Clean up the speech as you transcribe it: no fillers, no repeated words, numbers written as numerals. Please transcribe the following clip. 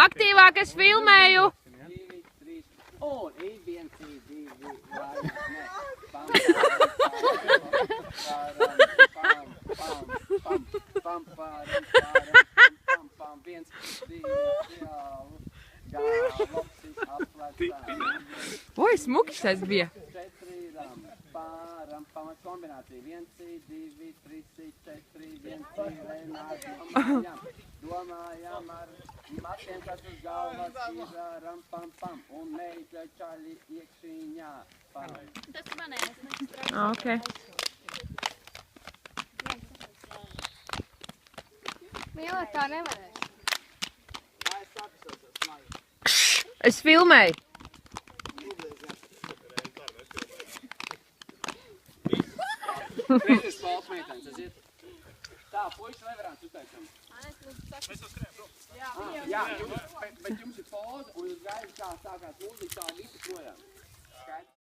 Aktīvāk es filmēju! Un ir 1, 2, Oi, smuki šis bija! kombinācija 1, 2, 3, 4, 1, 2, domājam ar matiem, kas uz galvas ir ram, pam, pam, un meita čaļi iekšīņā. Tas manējais. Ok. Mīlē, tā nevarēs. Es filmēju! Trešais spēles meitenes, aiziet. Tā, puiši nevarētu uztaisam. Mēs jau skriem prom. Jā, bet jums ir poza, un jūs gaidat, kā sākās mūzika, tā visi projām.